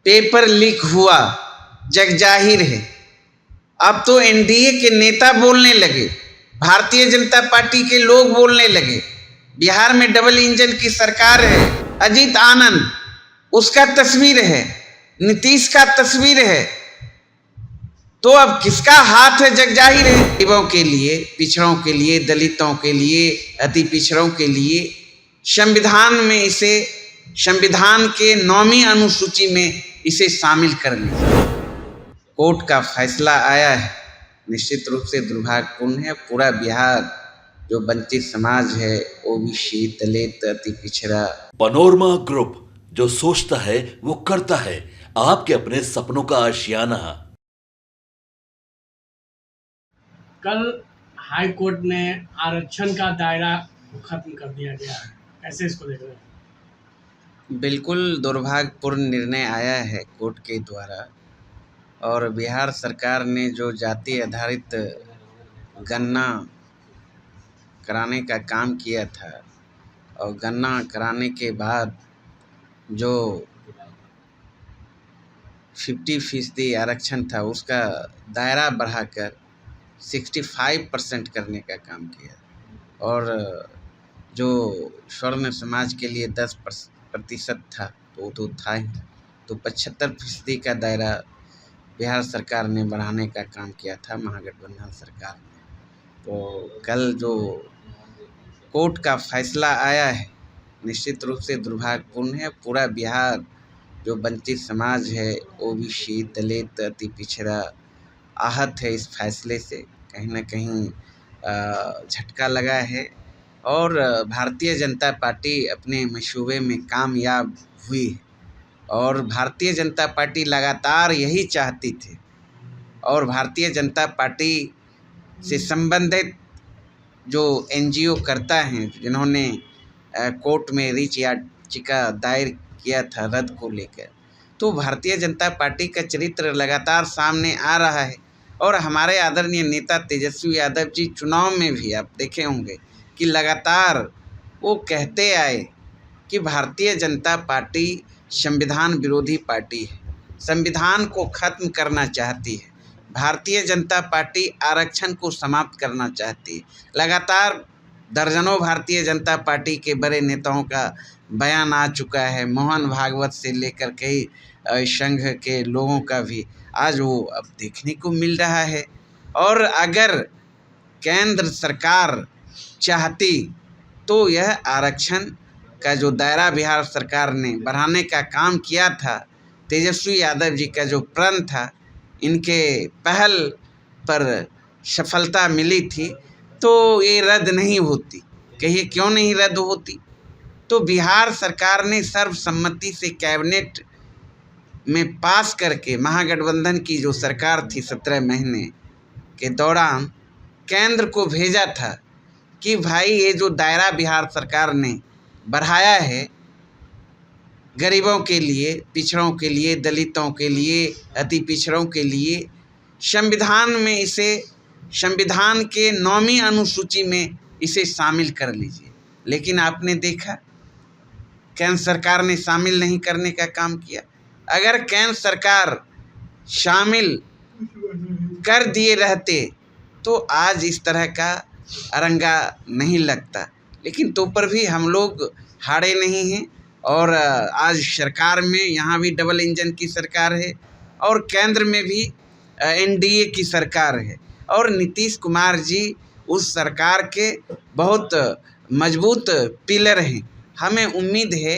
Paper leak हुआ, जग जाहिर है। अब तो एनडीए के नेता बोलने लगे, भारतीय जनता पार्टी के लोग बोलने लगे। बिहार में डबल इंजन की सरकार है, अजीत आनंद उसका तस्वीर है, नीतीश का तस्वीर है। तो अब किसका हाथ है जग जाहिर है। गरीबों के लिए, पिछड़ों के लिए, दलितों के लिए, अति पिछड़ों के लिए संविधान में इसे, संविधान के 9वीं अनुसूची में इसे शामिल कर लिया। कोर्ट का फैसला आया है, निश्चित रूप से दुर्भाग्यपूर्ण है। पूरा बिहार जो वंचित समाज है, ओबीसी, दलित, अति पिछड़ा। पनोरमा ग्रुप, जो सोचता है वो करता है। आपके अपने सपनों का आशियाना। कल हाई कोर्ट ने आरक्षण का दायरा खत्म कर दिया गया है, कैसे इसको देख रहे हैं? बिल्कुल दुर्भाग्यपूर्ण निर्णय आया है कोर्ट के द्वारा। और बिहार सरकार ने जो जाति आधारित गणना कराने का काम किया था, और गणना कराने के बाद जो 50% आरक्षण था, उसका दायरा बढ़ाकर 65% करने का काम किया। और जो स्वर्ण समाज के लिए 10% था, तो था ही, तो 75% का दायरा बिहार सरकार ने बढ़ाने का काम किया था, महागठबंधन सरकार ने। तो कल जो कोर्ट का फैसला आया है, निश्चित रूप से दुर्भाग्यपूर्ण है। पूरा बिहार जो वंचित समाज है, ओबीसी, दलित, अति पिछड़ा आहत है इस फैसले से। कहीं ना कहीं झटका लगा है। और भारतीय जनता पार्टी अपने मंसूबे में कामयाब हुई है। और भारतीय जनता पार्टी लगातार यही चाहती थी। और भारतीय जनता पार्टी से संबंधित जो एनजीओ करता हैं, जिन्होंने कोर्ट में रिट याचिका दायर किया था रद्द को लेकर, तो भारतीय जनता पार्टी का चरित्र लगातार सामने आ रहा है। और हमारे आदरणीय नेता तेजस्वी यादव जी चुनाव में भी आप देखे होंगे कि लगातार वो कहते आए कि भारतीय जनता पार्टी संविधान विरोधी पार्टी है, संविधान को खत्म करना चाहती है, भारतीय जनता पार्टी आरक्षण को समाप्त करना चाहती है। लगातार दर्जनों भारतीय जनता पार्टी के बड़े नेताओं का बयान आ चुका है, मोहन भागवत से लेकर कई संघ के लोगों का भी आज वो अब देखने को मिल रहा है। और अगर केंद्र सरकार चाहती तो यह आरक्षण का जो दायरा बिहार सरकार ने बढ़ाने का काम किया था, तेजस्वी यादव जी का जो प्रण था, इनके पहल पर सफलता मिली थी, तो ये रद्द नहीं होती। कहिए क्यों नहीं रद्द होती? तो बिहार सरकार ने सर्वसम्मति से कैबिनेट में पास करके, महागठबंधन की जो सरकार थी 17 महीने के दौरान, केंद्र को भेजा था कि भाई ये जो दायरा बिहार सरकार ने बढ़ाया है, गरीबों के लिए, पिछड़ों के लिए, दलितों के लिए, अति पिछड़ों के लिए, संविधान में इसे, संविधान के 9वीं अनुसूची में इसे शामिल कर लीजिए। लेकिन आपने देखा केंद्र सरकार ने शामिल नहीं करने का काम किया। अगर केंद्र सरकार शामिल कर दिए रहते तो आज इस तरह का अरंगा नहीं लगता। लेकिन तो पर भी हम लोग हारे नहीं हैं। और आज सरकार में, यहाँ भी डबल इंजन की सरकार है, और केंद्र में भी एनडीए की सरकार है। और नीतीश कुमार जी उस सरकार के बहुत मजबूत पिलर हैं। हमें उम्मीद है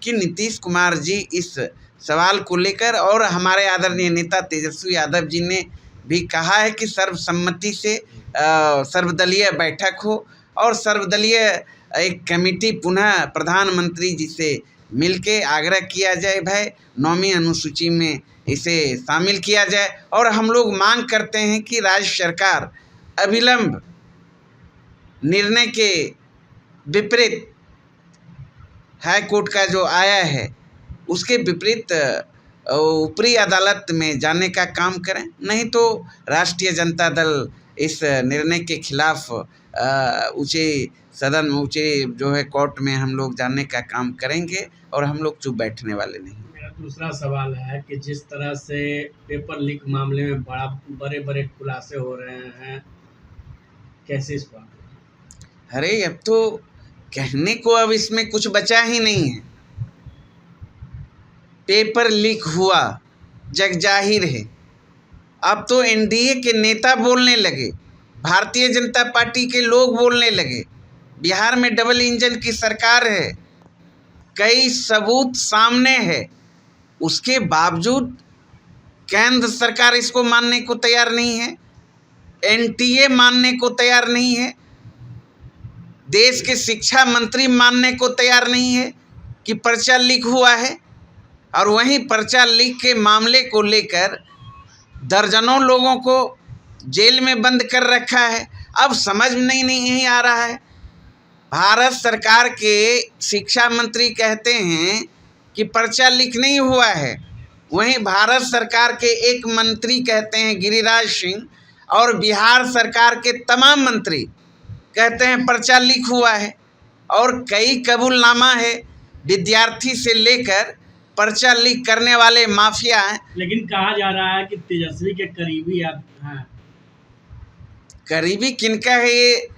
कि नीतीश कुमार जी इस सवाल को लेकर, और हमारे आदरणीय नेता तेजस्वी यादव जी ने भी कहा है कि सर्वसम्मति से सर्वदलीय बैठक हो, और सर्वदलीय एक कमेटी पुनः प्रधानमंत्री जी से मिलके आग्रह किया जाए, भाई 9वीं अनुसूची में इसे शामिल किया जाए। और हम लोग मांग करते हैं कि राज्य सरकार अविलंब निर्णय के विपरीत, हाई कोर्ट का जो आया है उसके विपरीत ऊपरी अदालत में जाने का काम करें। नहीं तो राष्ट्रीय जनता दल इस निर्णय के खिलाफ ऊंचे सदन में, ऊंचे जो है कोर्ट में हम लोग जाने का काम करेंगे, और हम लोग चुप बैठने वाले नहीं। दूसरा सवाल है कि जिस तरह से पेपर लीक मामले में बड़े बड़े खुलासे हो रहे हैं, कैसे इस पर? अरे अब तो कहने को अब इसमें कुछ बचा ही नहीं है। पेपर लीक हुआ, जग जाहिर है। अब तो एनडीए के नेता बोलने लगे, भारतीय जनता पार्टी के लोग बोलने लगे। बिहार में डबल इंजन की सरकार है, कई सबूत सामने है, उसके बावजूद केंद्र सरकार इसको मानने को तैयार नहीं है, एनटीए मानने को तैयार नहीं है, देश के शिक्षा मंत्री मानने को तैयार नहीं है कि पर्चा लीक हुआ है। और वहीं पर्चा लीक के मामले को लेकर दर्जनों लोगों को जेल में बंद कर रखा है। अब समझ नहीं आ रहा है। भारत सरकार के शिक्षा मंत्री कहते हैं कि पर्चा लीक नहीं हुआ है, वहीं भारत सरकार के एक मंत्री कहते हैं गिरिराज सिंह, और बिहार सरकार के तमाम मंत्री कहते हैं पर्चा लीक हुआ है। और कई कबूलनामा है, विद्यार्थी से लेकर पर्चा लीक करने वाले माफिया हैं। लेकिन कहा जा रहा है कि तेजस्वी के करीबी हैं। करीबी किनका है ये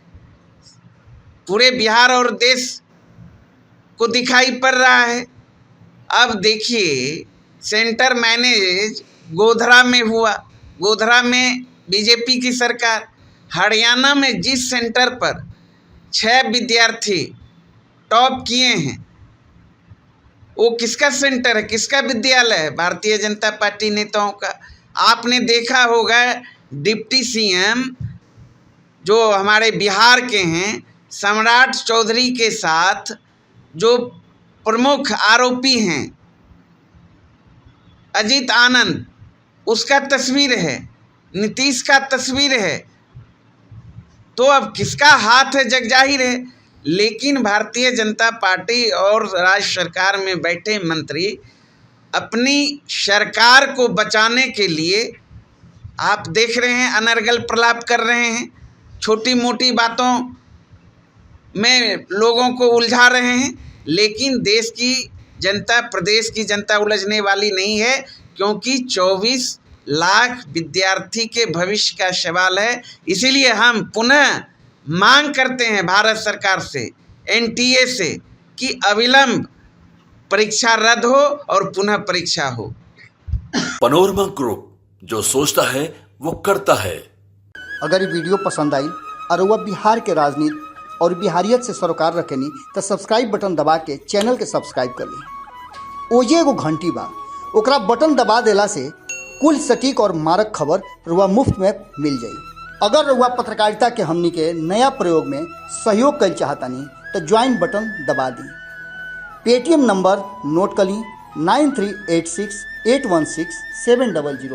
पूरे बिहार और देश को दिखाई पड़ रहा है। अब देखिए, सेंटर मैनेज गोधरा में हुआ, गोधरा में बीजेपी की सरकार। हरियाणा में जिस सेंटर पर 6 विद्यार्थी टॉप किए हैं, वो किसका सेंटर है, किसका विद्यालय है? भारतीय जनता पार्टी नेताओं का। आपने देखा होगा डिप्टी सीएम जो हमारे बिहार के हैं, सम्राट चौधरी के साथ जो प्रमुख आरोपी हैं अजीत आनंद, उसका तस्वीर है, नीतीश का तस्वीर है। तो अब किसका हाथ है जग जाहिर है। लेकिन भारतीय जनता पार्टी और राज्य सरकार में बैठे मंत्री अपनी सरकार को बचाने के लिए आप देख रहे हैं अनर्गल प्रलाप कर रहे हैं, छोटी मोटी बातों में लोगों को उलझा रहे हैं। लेकिन देश की जनता, प्रदेश की जनता उलझने वाली नहीं है, क्योंकि 24 लाख विद्यार्थी के भविष्य का सवाल है। इसीलिए हम पुनः मांग करते हैं भारत सरकार से, एनटीए से, कि अविलंब परीक्षा रद्द हो और पुनः परीक्षा हो। पनोरमा ग्रुप, जो सोचता है वो करता है। अगर ये वीडियो पसंद आई और वह बिहार के राजनीति और बिहारियत से सरोकार रखेनी तो सब्सक्राइब बटन दबा के चैनल के सब्सक्राइब कर ली। ओजे एगो घंटी बा, ओकरा बटन दबा देला से कुल सटीक और मारक खबर रुआ मुफ्त में मिल जाई। अगर रुआ पत्रकारिता के हमनी के नया प्रयोग में सहयोग कर चाहतानी तो ज्वाइन बटन दबा दी। पेटीएम नंबर नोट कर ली 9386816700।